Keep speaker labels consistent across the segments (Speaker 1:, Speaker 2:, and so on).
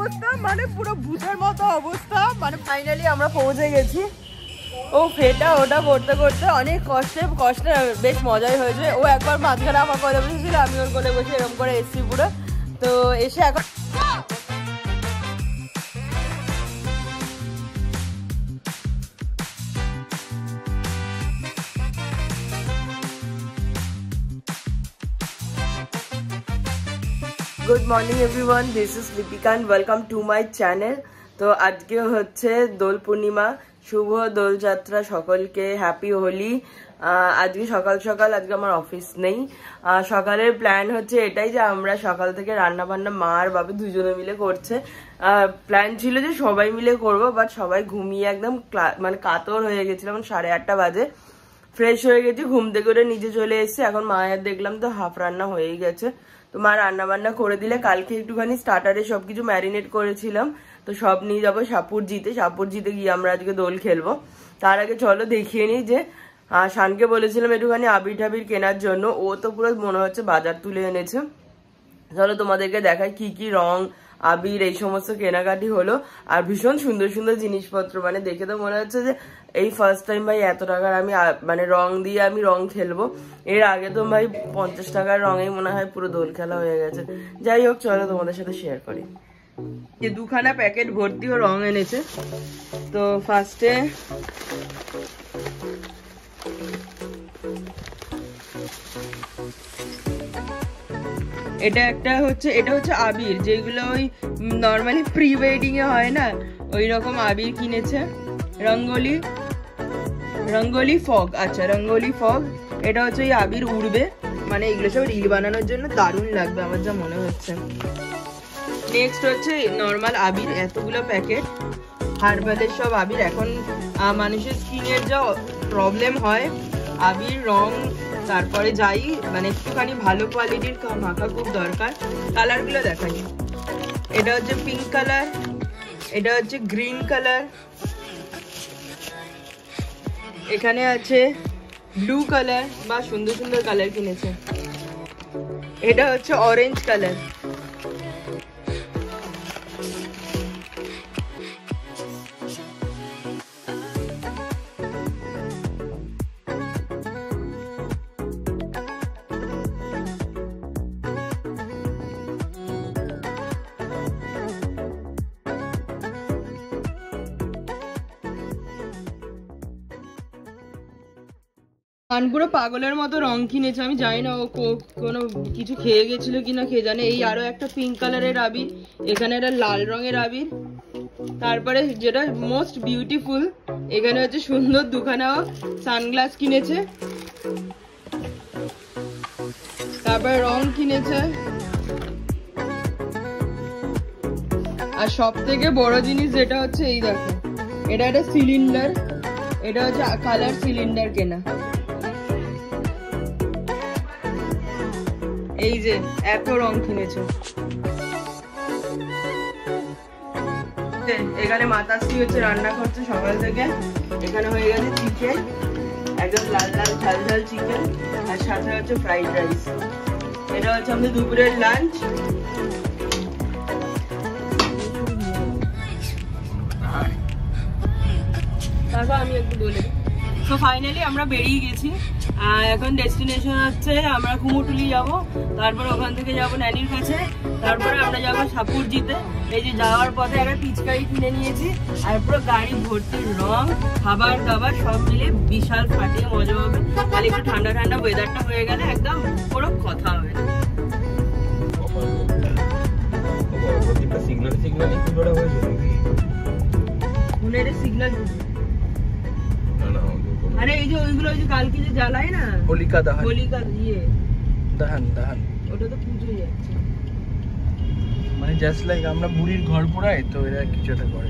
Speaker 1: অবস্থা, মানে পুরো ভূতের মতো অবস্থা। মানে ফাইনালি আমরা পৌঁছে গেছি। ও ফেটা ওটা করতে করতে অনেক কষ্টে বেশ মজাই হয়েছে। ও একবার মাঝখানে আমার কোলে বসেছিল, আমি ওর কোলে বসে এরকম করে এসছি পুরো। তো এসে এখন good morning everyone, this is Lipika and welcome to my channel. তো আজকে হচ্ছে দোল পূর্ণিমা, শুভ দোলযাত্রা সকলকে, হ্যাপি হোলি। আজকে সকাল সকাল আজকে আমার অফিস নেই। সকালের প্ল্যান হচ্ছে এটাই যে আমরা সকাল থেকে রান্না বান্না মা আর বাবা দুজনে মিলে করছে। প্ল্যান ছিল যে সবাই মিলে করবো, বাট সবাই ঘুমিয়ে একদম মানে কাতর হয়ে গেছিলাম। 8:30 বাজে ফ্রেশ হয়ে গেছি, ঘুম থেকে করে নিচে চলে এসেছি। এখন মায়ের দেখলাম তো হাফ রান্না হয়েই গেছে। তো মা রান্না বান্না করে দিলে, কালকে একটুখানি স্টার্টারে সবকিছু ম্যারিনেট করেছিলাম, তো সব নিয়ে যাবো সাপুরজিতে গিয়ে আমরা আজকে দোল খেলবো। তার আগে চলো দেখিয়ে নিই যে শানকে বলেছিলাম একটুখানি আবির টাবির কেনার জন্য, ও তো পুরো মনে হচ্ছে বাজার তুলে এনেছে। চলো তোমাদেরকে দেখাই কি কি রং আবির এই সমস্ত কেনাকাটি হলো। আর ভীষণ সুন্দর সুন্দর জিনিসপত্র, মানে দেখে তো মনে হচ্ছে যে এই ফার্স্ট টাইম ভাই এত টাকার আমি মানে রং দিয়ে আমি রং খেলবো। এর আগে তো ভাই 50 টাকার রঙেই মনে হয় পুরো দোল খেলা হয়ে গেছে। যাই হোক চলো তোমাদের সাথে শেয়ার করি। যে 2খানা প্যাকেট ভর্তিও রং এনেছে। তো ফার্স্টে এটা হচ্ছে আবির, যেগুলো ওই নর্মালি প্রি ওয়েডিং এ হয় না, ওই রকম আবির কিনেছে। রঙ্গোলি ফগ, আচ্ছা রঙ্গোলি ফগ। এটা হচ্ছে ওই আবির উড়বে, মানে এগুলো সব রিল বানানোর জন্য দারুণ লাগবে আমার যা মনে হচ্ছে। নেক্সট হচ্ছে নর্মাল আবির, এতগুলো প্যাকেট হার্বালের সব আবির। এখন মানুষের স্কিনের যা প্রবলেম হয়, আবির রং তারপরে যাই মানে একটুখানি ভালো কোয়ালিটির মাখা খুব দরকার। কালারগুলো দেখাই, এটা হচ্ছে পিঙ্ক কালার, এটা হচ্ছে গ্রিন কালার, এখানে আছে ব্লু কালার, বা সুন্দর সুন্দর কালার কিনেছে। এটা হচ্ছে অরেঞ্জ কালার, পুরো পাগলের মতো রং কিনেছে। আমি জানি না ও কোনো কিছু খেয়ে গেছিল কিনা, কে জানে। এই আরো একটা পিঙ্ক কালারের আবির, এখানে একটা লাল রঙের আবির, তারপরে যেটা মোস্ট বিউটিফুল এখানে হচ্ছে সুন্দর 2খানা সানগ্লাস কিনেছে, তারপরে রং কিনেছে। আর সব থেকে বড় জিনিস যেটা হচ্ছে এই দেখো, এটা একটা সিলিন্ডার, এটা হচ্ছে কালার সিলিন্ডার কেনা। এই যে এত রং কিনেছে। এখানে মাতাশ্রী হচ্ছে রান্না করছে সকাল থেকে। এখানে হয়ে গেছে চিকেন, একদম লাল লাল ঝাল ঝাল চিকেন, আর সাথে হচ্ছে ফ্রাইড রাইস। এটা হচ্ছে আমাদের দুপুরের লাঞ্চ। তারপর আমি একটু বলে, তো ফাইনালি আমরা বেরিয়ে গেছি। এখন ডেস্টিনেশন হচ্ছে আমরা কুমোরটুলি যাব, তারপর ওখান থেকে যাব নানির কাছে, তারপরে আমরা যাব সাপুরজিতে। এই যে যাওয়ার পথে একটা পিচকারি কিনে নিয়েছি, আর পুরো গাড়ি ভর্তি রং, খাবার দাবার সব মিলে বিশাল ফাটিয়ে মজা হবে। তাহলে একটু ঠান্ডা ঠান্ডা ওয়েদারটা হয়ে গেলে একদম পুরো কথা হবে। সিগন্যাল আরে এই যে ওইগুলো ওই যে কালকে যে জ্বালায় না, হোলিকা দহন, ওটা তো পুজোই যাচ্ছে। মানে জাস্ট লাইক আমরা বুড়ির ঘর পোড়াই, তো এরা কিছু একটা করে।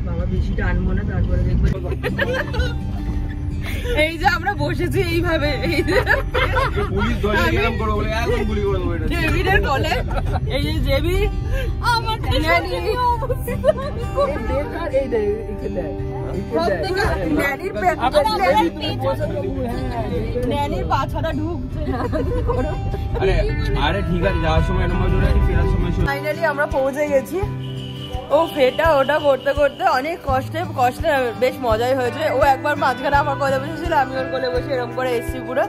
Speaker 1: বাবা বেশিটা আনবো না, তারপরে দেখবো। এই যে আমরা বসেছি এইভাবে, এই যে পুলিশ ধরে এরকম করে বলে এখন গুলি করে দেবো। এটা জেবির কোলে, এই যে জেবি আমার এই দেখ এখানে ন্যানির পাছাটা ঢুকছে। আরে ঠিক আছে, যাওয়ার সময় এরকম ফেরার সময় ফাইনালি আমরা পৌঁছে গেছি। ও ফেটা ওটা করতে করতে অনেক কষ্টে বেশ মজাই হয়েছে। ও একবার মাঝখানে আমার কোলে বসেছিল, আমি ওর কোলে বসে এরকম করে এসছি পুরো।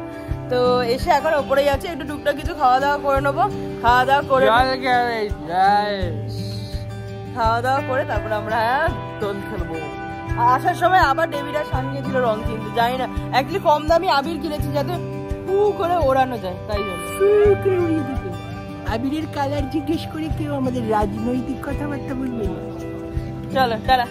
Speaker 1: তো এসে এখন ওপরে যাচ্ছে, একটু টুকটাক কিছু খাওয়া দাওয়া করে নেবো। খাওয়া দাওয়া করে তারপর আমরা দোল খেলবো। আসার সময় আবার ডেভিড আর শান গিয়েছিল রং কিনতে, জানি না অ্যাকচুয়ালি কম দামি আবির কিনেছি যাতে ফু করে ওড়ানো যায়, তাই জন্য
Speaker 2: আবিরের কালার জিজ্ঞেস করে কেউ আমাদের রাজনৈতিক কথাবার্তা বলবে না।
Speaker 1: চলো টাটা।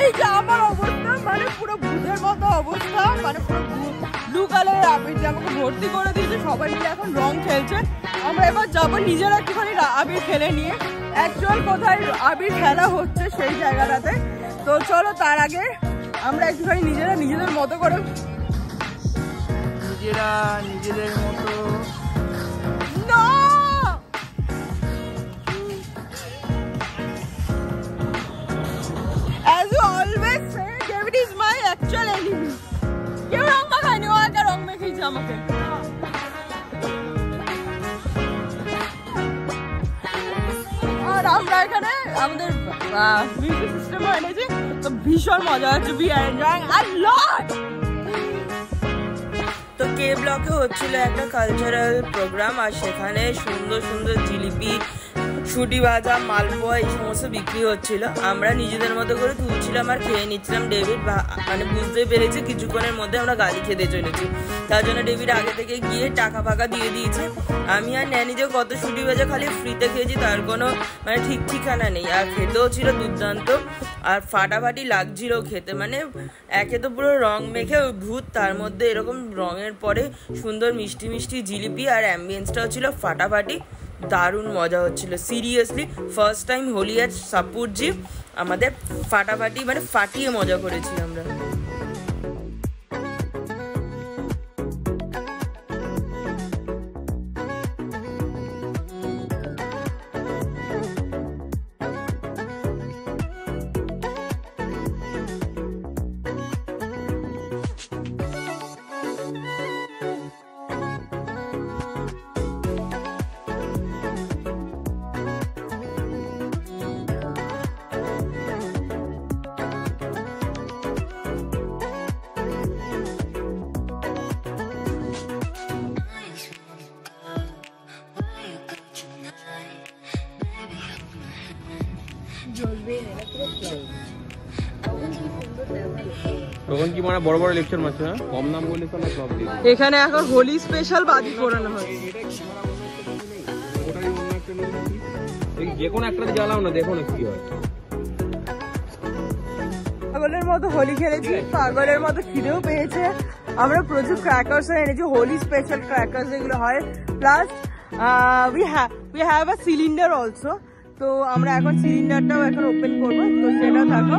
Speaker 1: এই যে আমার অবস্থা, মানে পুরো ভূতের মতো অবস্থা, মানে পুরো ব্লু কালার আবির আমাকে ভর্তি করে দিয়েছে। সবাই মিলে এখন রং খেলছে। আমরা এবার যাবো নিজেরা একটুখানি আবির খেলে নিয়ে, অ্যাকচুয়াল কোথায় আবির খেলা হচ্ছে সেই জায়গাটাতে। তো চলো তার আগে আমরা একটুখানি নিজেদের মতো করে নিজেদের মতো As you always say, David is my actual enemy. কেউ রং মাখায়নি, ও একা রং মেখেছে আমাকে। আর আমরা এখানে আমাদের মিউজিক সিস্টেমও এনেছি, তো ভীষণ মজা হচ্ছে। We are enjoying a lot. তো কে ব্লকে হচ্ছিল একটা কালচারাল প্রোগ্রাম, আর সেখানে সুন্দর সুন্দর জিলিপি, ছুটি ভাজা, মালপোয়া এই সমস্ত বিক্রি হচ্ছিল। আমরা নিজেদের মতো করে তুলছিলাম আর খেয়ে নিচ্ছিলাম। ডেভিড মানে বুঝতে পেরেছে কিছুক্ষণের মধ্যে আমরা গালি খেতে চলেছি, তার জন্য ডেভিড আগে থেকে গিয়ে টাকা ফাঁকা দিয়ে দিয়েছে। আমি আর ন্যানি যে কত ছুটি ভাজা খালি ফ্রিতে খেয়েছি তার কোনো মানে ঠিক ঠিকানা নেই। আর খেতেও ছিল দুর্দান্ত, আর ফাটাফাটি লাগছিল খেতে। মানে একে তো পুরো রং মেখে ভূত, তার মধ্যে এরকম রঙের পরে সুন্দর মিষ্টি মিষ্টি জিলিপি, আর অ্যাম্বিয়েন্সটাও ছিল ফাটাফাটি। দারুণ মজা হচ্ছিল সিরিয়াসলি। ফার্স্ট টাইম হোলি আর সাপুরজি আমাদের ফাটাফাটি মানে ফাটিয়ে মজা করেছি আমরা।
Speaker 3: তখন কি মানে বড় বড় লেকচার মারছে, না কম নাম বলে তো না সব দিয়ে।
Speaker 1: এখানে এখন হোলি স্পেশাল বাজি পোড়ানো হয়।
Speaker 3: যে কোনো একটা জ্বালাও না, দেখো না কি হয়।
Speaker 1: পাগলের মতো হোলি খেলেছি, পাগলের মতো খিদেও পেয়েছে। আমরা প্রচুর ক্র্যাকার্স এনেছি, হোলি স্পেশাল ক্র্যাকার্স যেগুলো হয়। Plus we have a cylinder also. তো আমরা এখন সিলিন্ডারটাও এখন ওপেন করবো, তো সেটা থাকো।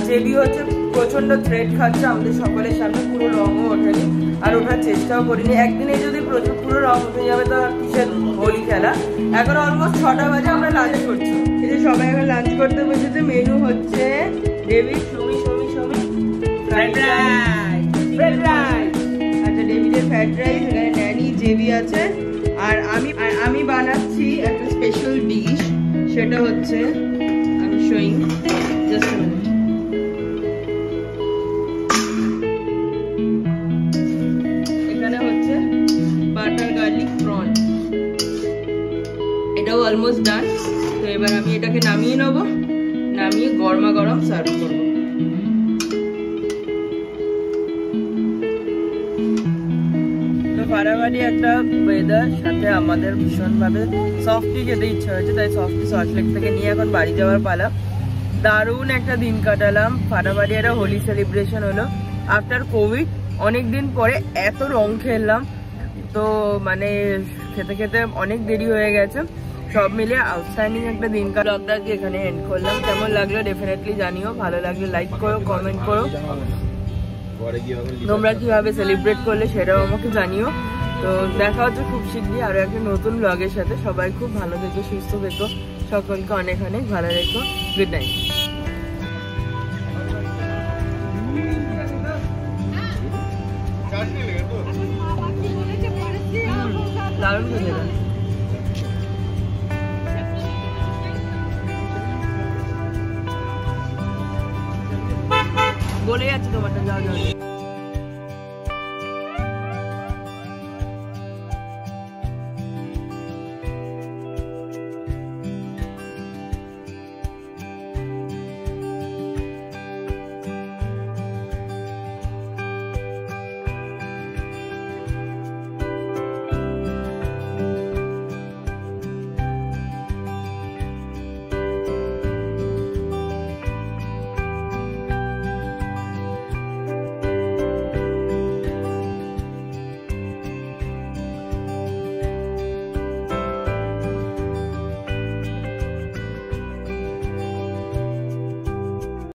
Speaker 1: জেবি হচ্ছে প্রচন্ড থ্রেড খাচ্ছে আমাদের সকলের সামনে, পুরো রঙও ওঠেনি আর ওঠার চেষ্টাও করিনি। একদিনে যদি পুরো রং উঠে যাবে তো কিসের হোলি খেলা। এখন অলমোস্ট 6টা বাজে, আমরা লাঞ্চ করছি। এই যে সবাই এখন লাঞ্চ করতে বসেছে। মেনু হচ্ছে ডেভিড ফ্রাইড রাইস। আচ্ছা, ডেভিডের ফ্রাইড রাইস, এখানে ন্যানি জেবি আছে। আর আমি বানাচ্ছি একটা স্পেশাল ডিশ, সেটা হচ্ছে আমি শোয়িং জাস্ট আ মিনিট। এখানে হচ্ছে বাটার গার্লিক প্রন, এটাও অলমোস্ট ডান। তো এবার আমি এটাকে নামিয়ে নেবো, নামিয়ে গরমা গরম সার্ভ করবো। ফারাবাড়ি একটা ওয়েদার, সাথে আমাদের ভীষণভাবে সফটি খেতে ইচ্ছা হয়েছে, তাই সফটি সল্টলেক থেকে নিয়ে এখন বাড়ি যাওয়ার পালা। দারুণ একটা দিন কাটালাম। ফারাবাড়ি একটা হোলি সেলিব্রেশন হলো আফটার কোভিড, অনেকদিন পরে এত রং খেললাম। তো মানে খেতে খেতে অনেক দেরি হয়ে গেছে। সব মিলে আউটস্ট্যান্ডিং একটা দিন ব্লগটাকে এখানে এন্ড করলাম। কেমন লাগলো ডেফিনেটলি জানিও, ভালো লাগলে লাইক করো, কমেন্ট করো। তোমরা কিভাবে সেলিব্রেট করলে সেটাও আমাকে জানিও। তো দেখা হচ্ছে খুব শীঘ্রই আরো একটা নতুন ব্লগের সাথে। সবাই খুব ভালো থেকো, সুস্থ থেকো, সকলকে অনেক অনেক ভালো রেখো। Good night. দারুণ খেতে বলে যাচ্ছে তোমারটা, যাও যাও।